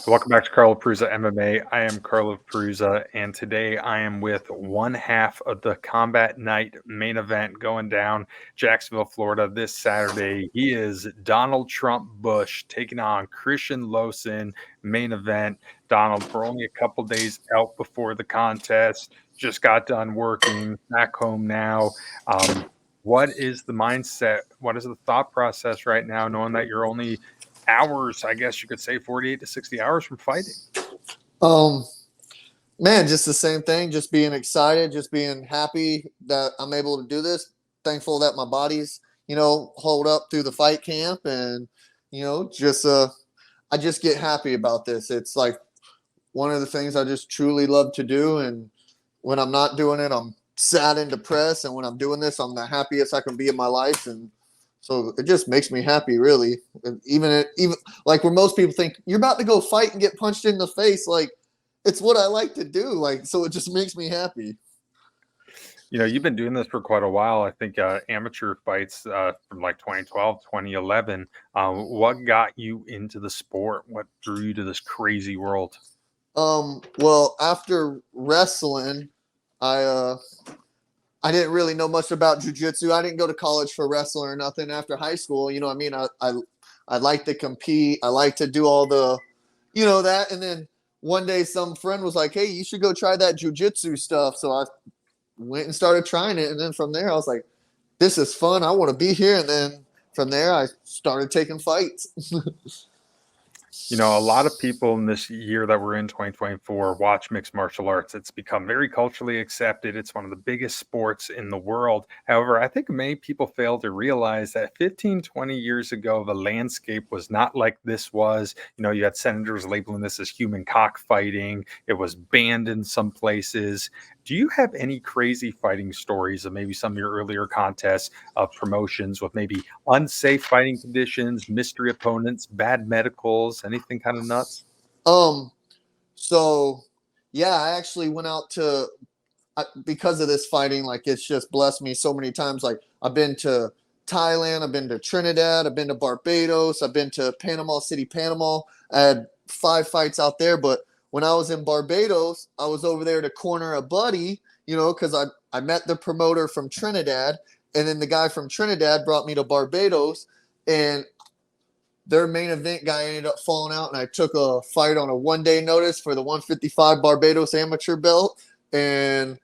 Welcome back to Carlo Perusa MMA. I am Carlo Perusa, and today I am with one half of the Combat Night main event going down Jacksonville, Florida this Saturday. He is Donald Trump Bush taking on Christian Lohsen main event. Donald, we're only a couple days out before the contest. Just got done working, back home now. What is the mindset? What is the thought process right now, knowing that you're only hours, I guess you could say 48 to 60 hours from fighting? Um, Man, just the same thing. Just being excited, just being happy that I'm able to do this. Thankful that my body's, hold up through the fight camp, and just I just get happy about this. It's like one of the things I just truly love to do, and when I'm not doing it, I'm sad and depressed, and when I'm doing this, I'm the happiest I can be in my life, and so it just makes me happy, really. And even like where most people think you're about to go fight and get punched in the face, like it's what I like to do. Like, so it just makes me happy. You've been doing this for quite a while. I think amateur fights from like 2012, 2011. What got you into the sport? What drew you to this crazy world? Well, after wrestling, I uh, I didn't really know much about jujitsu. I didn't go to college for wrestling or nothing. After high school, you know what I mean? I like to compete. I like to do all the, that. And then one day some friend was like, "Hey, you should go try that jujitsu stuff." So I went and started trying it. And then from there, I was like, "This is fun. I want to be here." And then from there, I started taking fights. A lot of people in this year that we're in 2024 watch mixed martial arts. It's become very culturally accepted. It's one of the biggest sports in the world. However, I think many people fail to realize that 15, 20 years ago, the landscape was not like this was. You had senators labeling this as human cockfighting. It was banned in some places. Do you have any crazy fighting stories of maybe some of your earlier contests of promotions with maybe unsafe fighting conditions, mystery opponents, bad medicals, anything kind of nuts? um, so yeah, I actually went out to because of this fighting, like it's just blessed me so many times. Like I've been to Thailand, I've been to Trinidad, I've been to Barbados, I've been to Panama City, Panama. I had 5 fights out there, but when I was in Barbados, I was over there to corner a buddy, because I met the promoter from Trinidad, and then the guy from Trinidad brought me to Barbados, and their main event guy ended up falling out, and I took a fight on a 1 day notice for the 155 Barbados amateur belt, and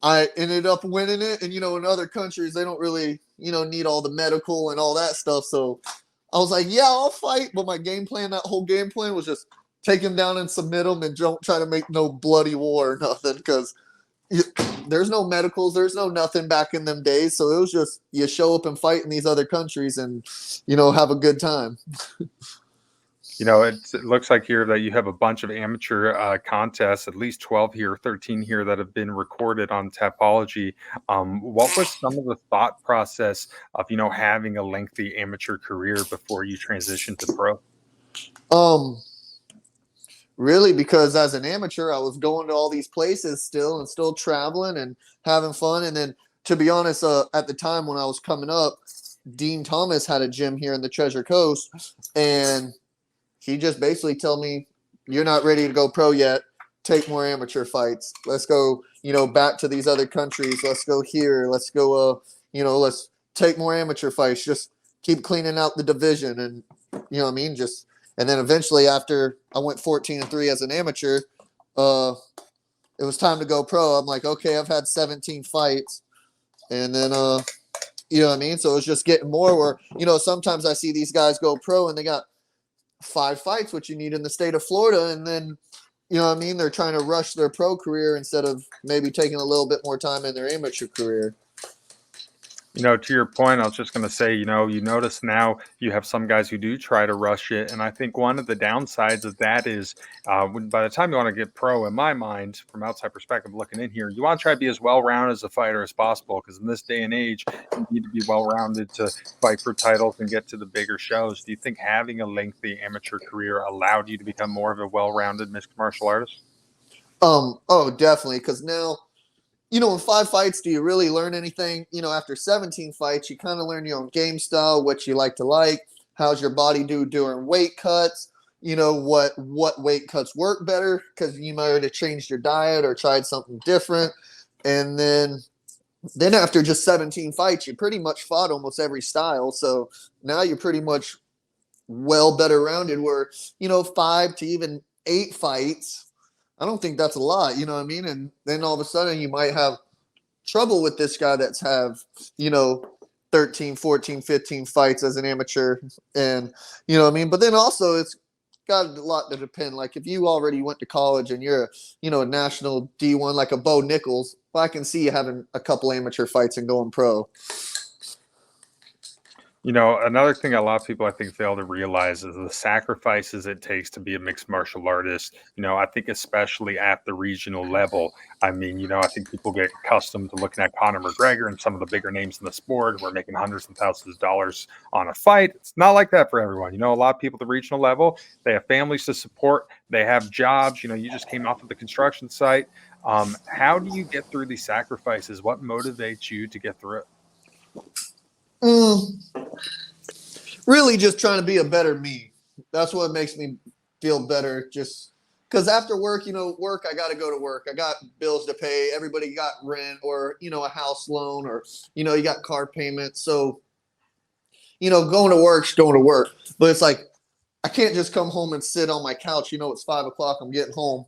I ended up winning it. And in other countries they don't really need all the medical and all that stuff. So I was like, yeah, I'll fight. But my game plan, that whole game plan was just take him down and submit him, and don't try to make no bloody war or nothing, because there's no medicals, there's no nothing back in them days. So it was just you show up and fight in these other countries, and have a good time. It looks like here that you have a bunch of amateur contests, at least 12 here, 13 here that have been recorded on Tapology. What was some of the thought process of, having a lengthy amateur career before you transitioned to pro? Um, Really, because as an amateur, I was going to all these places still, and still traveling and having fun. And then, to be honest, at the time when I was coming up, Dean Thomas had a gym here in the Treasure Coast, and he just basically told me, "You're not ready to go pro yet. Take more amateur fights. Let's go, back to these other countries. Let's go here. Let's go, let's take more amateur fights. Just keep cleaning out the division." And what I mean? Just and then eventually, after I went 14-3 as an amateur, uh, it was time to go pro. I'm like, okay, I've had 17 fights, and then you know what I mean? So it was just getting more where, sometimes I see these guys go pro and they got 5 fights, which you need in the state of Florida. And then, what I mean? They're trying to rush their pro career instead of maybe taking a little bit more time in their amateur career. To your point, I was just going to say, you notice now you have some guys who do try to rush it. And I think one of the downsides of that is by the time you want to get pro, in my mind, from outside perspective looking in here, you want to try to be as well-rounded as a fighter as possible. Because in this day and age, you need to be well-rounded to fight for titles and get to the bigger shows. Do you think having a lengthy amateur career allowed you to become more of a well-rounded mixed martial artist? Oh, definitely. Because now, in 5 fights, do you really learn anything? After 17 fights, you kind of learn your own game style, what you like, how's your body do during weight cuts. what weight cuts work better because you might have changed your diet or tried something different. And then after just 17 fights, you pretty much fought almost every style. So now you're pretty much well better rounded where, 5 to even 8 fights, I don't think that's a lot, you know what I mean? And then all of a sudden you might have trouble with this guy that's have, you know, 13, 14, 15 fights as an amateur. And, you know what I mean? But then also it's got a lot to depend. Like if you already went to college and you're, a national D1, like a Bo Nichols, well, I can see you having a couple amateur fights and going pro. Another thing a lot of people I think fail to realize is the sacrifices it takes to be a mixed martial artist. I think especially at the regional level. I mean, I think people get accustomed to looking at Conor McGregor and some of the bigger names in the sport who are making hundreds of thousands of dollars on a fight. It's not like that for everyone. A lot of people at the regional level, they have families to support, they have jobs. You just came off of the construction site. How do you get through these sacrifices? What motivates you to get through it? Really just trying to be a better me. That's what makes me feel better. Just because after work, I got to go to work. I got bills to pay. Everybody got rent or, a house loan or, you got car payments. So, going to work's going to work. But it's like, I can't just come home and sit on my couch. It's 5 o'clock. I'm getting home.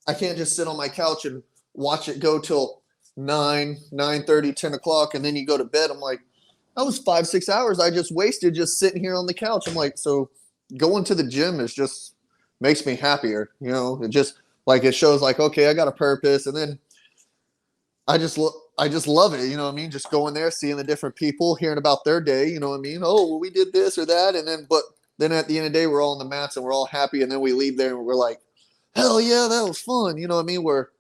I can't just sit on my couch and watch it go till 9:30, 10 o'clock. And then you go to bed. I'm like, that was 5-6 hours I just wasted just sitting here on the couch. I'm like, so going to the gym is just makes me happier. It just like it shows like, okay, I got a purpose. And then I just love it. You know what I mean? Just going there, seeing the different people, hearing about their day. You know what I mean? Oh, well, we did this or that. And then at the end of the day, we're all on the mats and we're all happy. And then we leave there and we're like, hell yeah, that was fun. You know what I mean? Where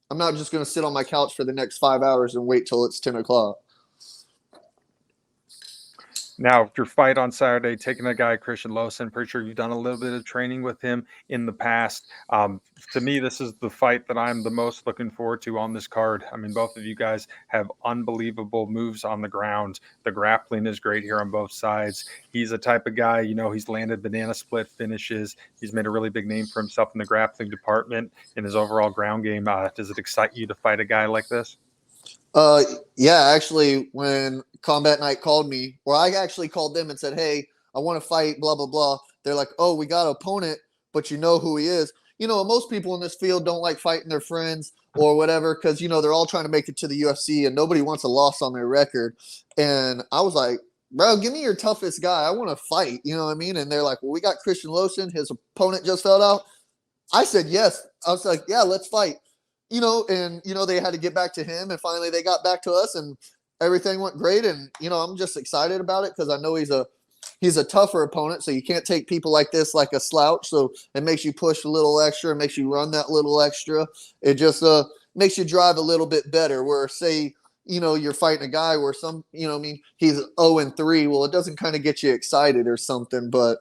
I'm not just going to sit on my couch for the next 5 hours and wait till it's 10 o'clock. Now, your fight on Saturday, taking a guy, Christian Lohsen, pretty sure you've done a little bit of training with him in the past. To me, this is the fight that I'm the most looking forward to on this card. I mean, both of you guys have unbelievable moves on the ground. The grappling is great here on both sides. He's a type of guy, he's landed banana split finishes. He's made a really big name for himself in the grappling department, in his overall ground game. Does it excite you to fight a guy like this? Yeah, actually, when Combat Night called me, or I actually called them and said, hey, I want to fight, blah, blah, blah. They're like, oh, we got an opponent, but you know who he is. Most people in this field don't like fighting their friends or whatever because, they're all trying to make it to the UFC and nobody wants a loss on their record. And I was like, bro, give me your toughest guy. I want to fight. You know what I mean? And they're like, well, we got Christian Lohsen. His opponent just fell out. I said, yes. I was like, yeah, let's fight. They had to get back to him and finally they got back to us and everything went great. And, I'm just excited about it because I know he's a tougher opponent. So you can't take people like this like a slouch. So it makes you push a little extra, it makes you run that little extra. It just makes you drive a little bit better where say, you're fighting a guy where he's 0-3. Well, it doesn't kind of get you excited or something, but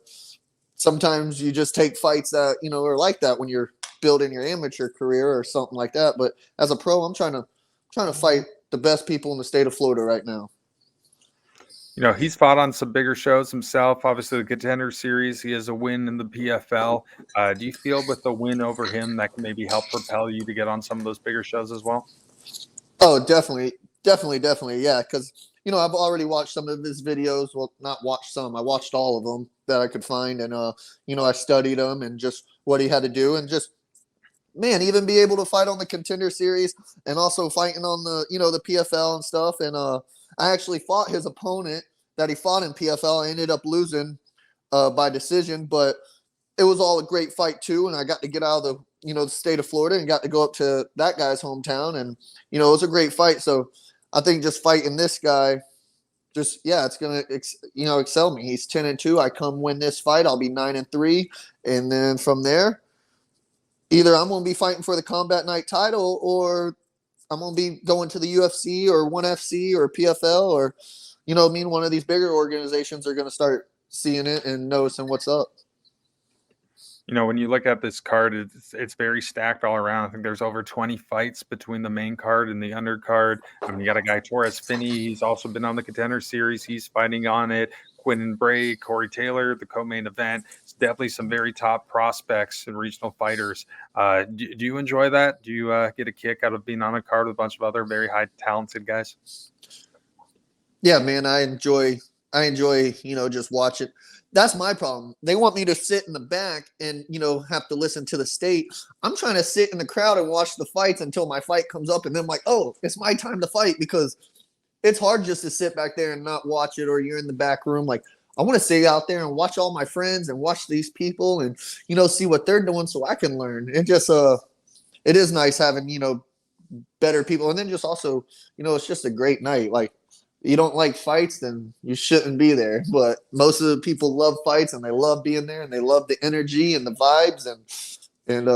sometimes you just take fights that, are like that when you're building your amateur career or something like that. But as a pro, I'm trying to fight the best people in the state of Florida right now. He's fought on some bigger shows himself. Obviously, the Contender Series, he has a win in the PFL. Do you feel with the win over him that can maybe help propel you to get on some of those bigger shows as well? Oh, definitely. Yeah, because, I've already watched some of his videos. Well, not watched some. I watched all of them that I could find. And, I studied them and just what he had to do. And just, man, even be able to fight on the Contender Series and also fighting on the, the PFL and stuff. And I actually fought his opponent that he fought in PFL. I ended up losing by decision, but it was all a great fight too. And I got to get out of the state of Florida and got to go up to that guy's hometown. And, it was a great fight. So I think just fighting this guy, it's going to, excel me. He's 10-2. I come win this fight. I'll be 9-3. And then from there, either I'm going to be fighting for the Combat Night title or I'm going to be going to the UFC or ONE FC or PFL or, one of these bigger organizations are going to start seeing it and noticing what's up. When you look at this card, it's very stacked all around. I think there's over 20 fights between the main card and the undercard. I mean, you got a guy, Torres Finney. He's also been on the Contender Series. He's fighting on it. Quinton Bray, Corey Taylor, the co-main event. It's definitely some very top prospects and regional fighters. Do you enjoy that? Do you get a kick out of being on a card with a bunch of other very high talented guys? Yeah, man, I enjoy just watch it. That's my problem. They want me to sit in the back and, have to listen to the state. I'm trying to sit in the crowd and watch the fights until my fight comes up. And then I'm like, oh, it's my time to fight, because it's hard just to sit back there and not watch it, or you're in the back room. Like, I want to sit out there and watch all my friends and watch these people and, see what they're doing so I can learn. It is nice having, better people. And then just also, it's just a great night. Like, you don't like fights, then you shouldn't be there. But most of the people love fights, and they love being there, and they love the energy and the vibes, and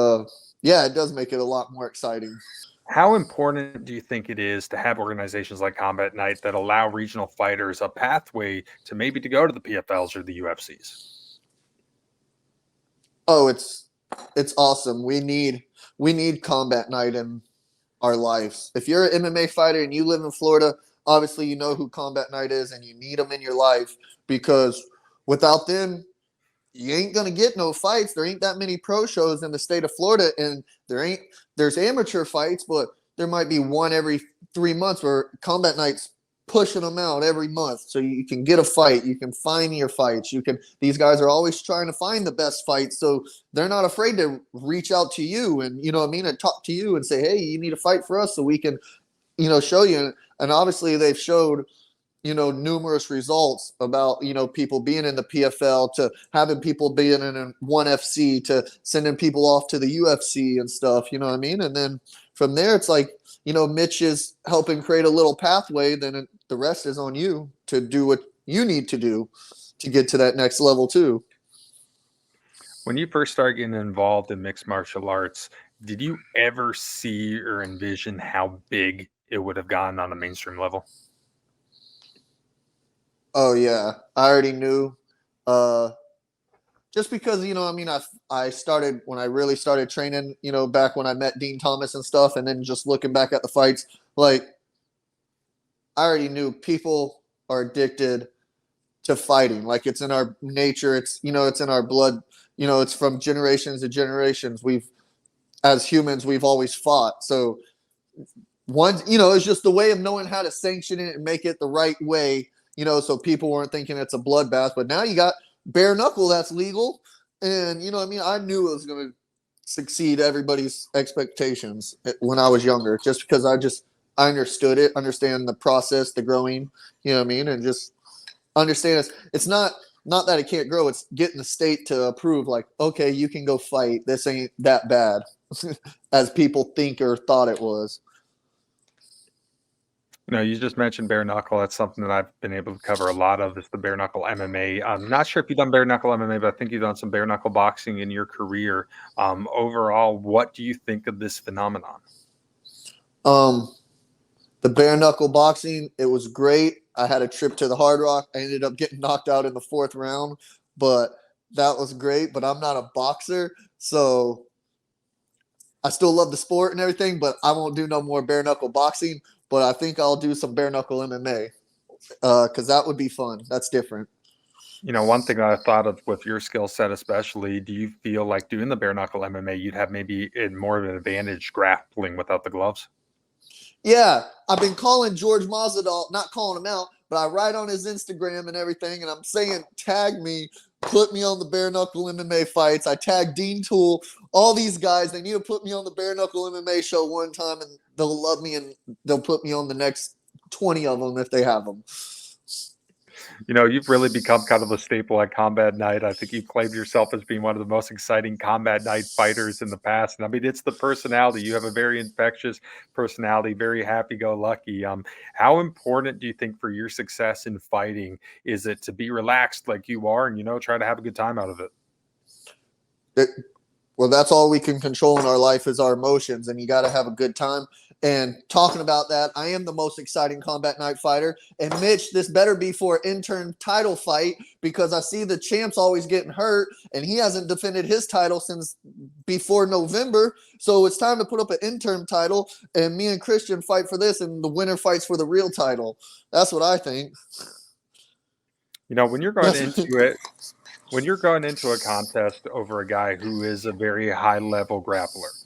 yeah, it does make it a lot more exciting. How important do you think it is to have organizations like Combat Night that allow regional fighters a pathway to maybe to go to the PFLs or the UFCs? Oh, it's awesome. We need Combat Night in our lives. If you're an MMA fighter and you live in Florida, obviously you know who Combat Night is, and you need them in your life, because without them, you ain't gonna get no fights. There ain't that many pro shows in the state of Florida, and there's amateur fights, but there might be one every 3 months, where Combat Night's pushing them out every month, so you can get a fight, you can find your fights, these guys are always trying to find the best fights, so they're not afraid to reach out to you, and and talk to you and say, hey, you need a fight for us, so we can show you. And obviously they've showed numerous results about people being in the PFL, to having people being in one FC, to sending people off to the UFC and stuff, you know what I mean? And then from there, it's like, Mitch is helping create a little pathway, then the rest is on you to do what you need to do to get to that next level too. When you first started getting involved in mixed martial arts, did you ever see or envision how big it would have gotten on a mainstream level? Oh yeah, I already knew. Uh, just because I started when I really started training. Back when I met Dean Thomas and stuff, and then just looking back at the fights, like, I already knew people are addicted to fighting. Like, it's in our nature. It's in our blood. It's from generations to generations. As humans, we've always fought. So it's just a way of knowing how to sanction it and make it the right way, so people weren't thinking it's a bloodbath. But now you got bare knuckle that's legal. And, I knew it was going to succeed everybody's expectations when I was younger, just because I understand the process, the growing, and just understand it's not that it can't grow. It's getting the state to approve, like, okay, you can go fight. This ain't that bad as people think or thought it was. You just mentioned bare knuckle. That's something that I've been able to cover a lot of, is the bare knuckle MMA. I'm not sure if you've done bare knuckle MMA, but I think you've done some bare knuckle boxing in your career. Overall, what do you think of this phenomenon? Um, the bare knuckle boxing, it was great. I had a trip to the Hard Rock. I ended up getting knocked out in the fourth round, but that was great. But I'm not a boxer, so I still love the sport and everything, but I won't do no more bare knuckle boxing. But I think I'll do some bare knuckle MMA, because that would be fun. That's different. One thing I thought of with your skill set, especially, do you feel like doing the bare knuckle MMA, you'd have maybe more of an advantage grappling without the gloves? Yeah, I've been calling George Masvidal, not calling him out, but I write on his Instagram and everything, and I'm saying, tag me, put me on the bare knuckle MMA fights. I tag Dean Tool, all these guys. They need to put me on the bare knuckle MMA show one time, and they'll love me, and they'll put me on the next 20 of them if they have them. You've really become kind of a staple at Combat Night. I think you've claimed yourself as being one of the most exciting Combat Night fighters in the past. And I mean, it's the personality. You have a very infectious personality, very happy-go-lucky. How important do you think for your success in fighting is it to be relaxed like you are and, try to have a good time out of it? Well, that's all we can control in our life is our emotions, and you got to have a good time. And talking about that, I am the most exciting Combat Night fighter. And Mitch, this better be for an interim title fight because I see the champ's always getting hurt, and he hasn't defended his title since before November. So it's time to put up an interim title, and me and Christian fight for this, and the winner fights for the real title. That's what I think. You know, when you're going into it, when you're going into a contest over a guy who is a very high level grappler,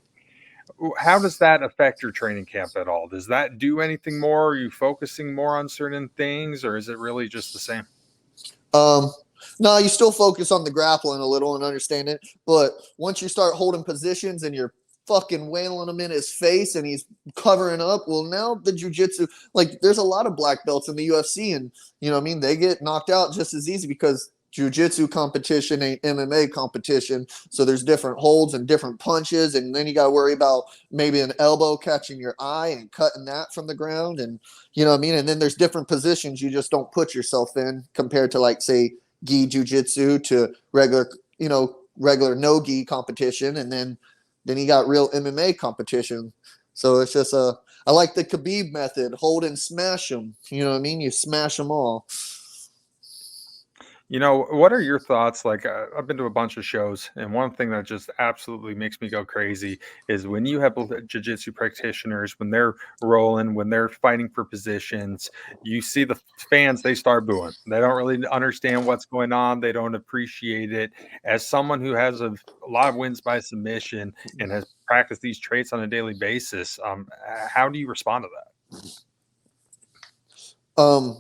how does that affect your training camp at all? Does that do anything more? Are you focusing more on certain things, or is it really just the same? No, you still focus on the grappling a little and understand it, but once you start holding positions and you're fucking wailing him in his face and he's covering up, well, now the jiu-jitsu, like there's a lot of black belts in the UFC, and you know what I mean, they get knocked out just as easy because jiu-jitsu competition ain't MMA competition. So there's different holds and different punches, and then you got to worry about maybe an elbow catching your eye and cutting that from the ground, and you know what I mean, and then there's different positions you just don't put yourself in compared to like say gi jiu-jitsu to regular, you know, regular no gi competition, and then you got real MMA competition. So it's just I like the Khabib method, hold and smash them. You know what I mean? You smash them all. You know, what are your thoughts? Like, I've been to a bunch of shows, and one thing that just absolutely makes me go crazy is when you have jiu-jitsu practitioners, when they're rolling, when they're fighting for positions, you see the fans, they start booing. They don't really understand what's going on. They don't appreciate it. As someone who has a lot of wins by submission and has practiced these traits on a daily basis, how do you respond to that?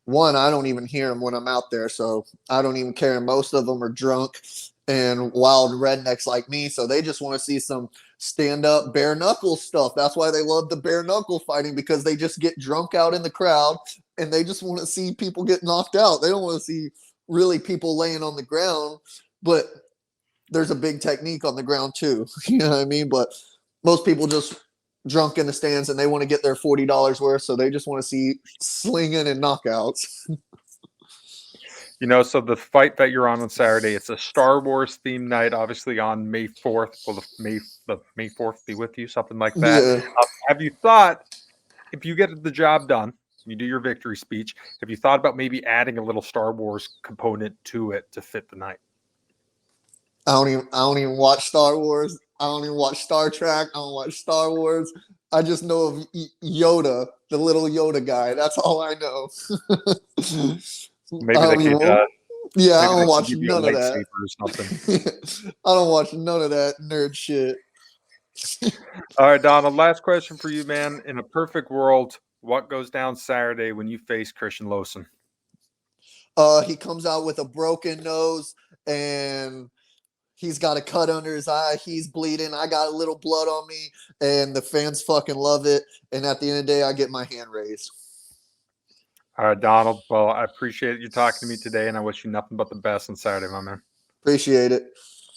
One, I don't even hear them when I'm out there, so I don't even care. Most of them are drunk and wild rednecks like me, so they just want to see some stand-up bare knuckle stuff. That's why they love the bare knuckle fighting, because they just get drunk out in the crowd and they just want to see people get knocked out. They don't want to see really people laying on the ground, but there's a big technique on the ground too. You know what I mean? But most people just drunk in the stands and they want to get their $40 worth, so they just want to see slinging and knockouts. You know, so the fight that you're on Saturday, it's a Star Wars themed night, obviously on May 4th. Will the May 4th be with you? Something like that. Yeah. Have you thought, if you get the job done, you do your victory speech, have you thought about maybe adding a little Star Wars component to it to fit the night? I don't even watch Star Wars. I don't even watch Star Trek. I don't watch Star Wars. I just know of Yoda, the little Yoda guy. That's all I know. Maybe they could. Yeah, I Maybe don't they watch could give you a none of lightsaber that. or something. I don't watch none of that nerd shit. All right, Donald. Last question for you, man. In a perfect world, what goes down Saturday when you face Christian Lohsen? He comes out with a broken nose and he's got a cut under his eye. He's bleeding. I got a little blood on me, and the fans fucking love it. And at the end of the day, I get my hand raised. All right, Donald. Well, I appreciate you talking to me today, and I wish you nothing but the best on Saturday, my man. Appreciate it.